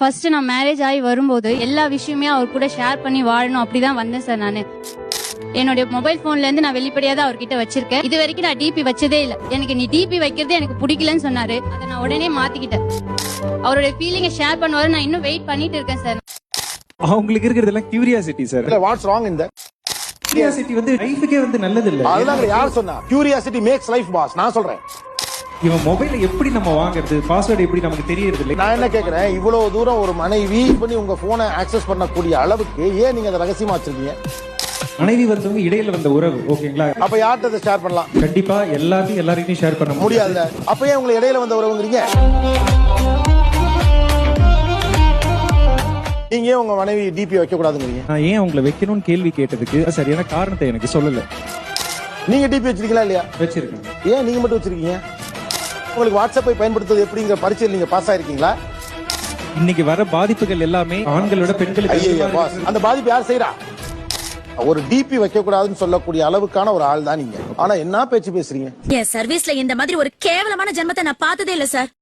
First நான் marriage ஆகி வரும்போது எல்லா விஷயமே அவர் கூட ஷேர் பண்ணி வாழணும் அப்படிதான் வந்தேன் சார் நானு. என்னுடைய மொபைல் போன்ல இருந்து நான் வெளிப்படையா தான் அவர்கிட்ட வச்சிருக்கேன். இது வரைக்கும் நான் டிபி வச்சதே இல்ல. எனக்கு நீ டிபி வைக்கிறது எனக்கு பிடிக்கலன்னு சொன்னாரு. அதை நான் உடனே மாத்திக்கிட்டேன். அவருடைய ஃபீலிங்கை ஷேர் பண்ணுவாரு. நான் இன்னும் வெயிட் பண்ணிட்டு இருக்கேன் சார். அவங்களுக்கு இருக்கிறதெல்லாம் கியூரியாசிட்டி சார். வாட்ஸ் ராங் இந்த கியூரியாசிட்டி வந்து லைஃபுக்கே வந்து நல்லது இல்ல. அதுதான் யார் சொன்னா? Curiosity makes life boss. நான் சொல்றேன். இவன் மொபைல எப்படி நம்ம வாங்குறது, பாஸ்வேர்டு எப்படி நமக்கு தெரியறது இல்லை. நான் என்ன கேக்குறேன், இவ்வளவு தூரம் ஒரு மனைவி பண்ணி உங்க போனை ஆக்சஸ் பண்ணக்கூடிய அளவுக்கு ஏன் நீங்க அதை ரகசியமா வச்சிருக்கீங்க? மனைவி வந்தவங்க இடையில வந்த உறவு, ஓகேங்களா? அப்ப யார்கிட்ட ஷேர் பண்ணலாம்? கண்டிப்பா எல்லாத்தையும் எல்லாரையும் ஷேர் பண்ண முடியாதுல. அப்ப ஏன் உங்களை இடையில வந்த உறவுங்கிறீங்க? நீங்க ஏன் உங்க மனைவி டிபி வைக்க கூடாதுங்கிறீங்க? நான் ஏன் உங்களை வைக்கணும்னு கேள்வி கேட்டதுக்கு சரியான காரணத்தை எனக்கு சொல்லல. நீங்க டிபி வச்சிருக்கீங்களா இல்லையா? வச்சிருக்கேன். ஏன் நீங்க மட்டும் வச்சிருக்கீங்க? உங்களுக்கு வாட்ஸ்அப்பை பயன்படுத்துறது எப்படிங்கிற பரீட்சையில் நீங்க பாஸ் ஆயிருக்கீங்களா? இன்னைக்கு வர பாதிப்புகள் எல்லாமே ஆண்களோட பெண்களுக்கு. அந்த பாதிப்பு யார் செய்யறா? ஒரு டிபி வைக்க கூடாதுன்னு சொல்லக்கூடிய அளவுக்கான ஒரு ஆள் தான் நீங்க. ஆனா என்ன பேச்சு பேசுறீங்க? என் சர்வீஸ்ல இந்த மாதிரி ஒரு கேவலமான ஜென்மத்தை நான் பார்த்ததே இல்ல சார்.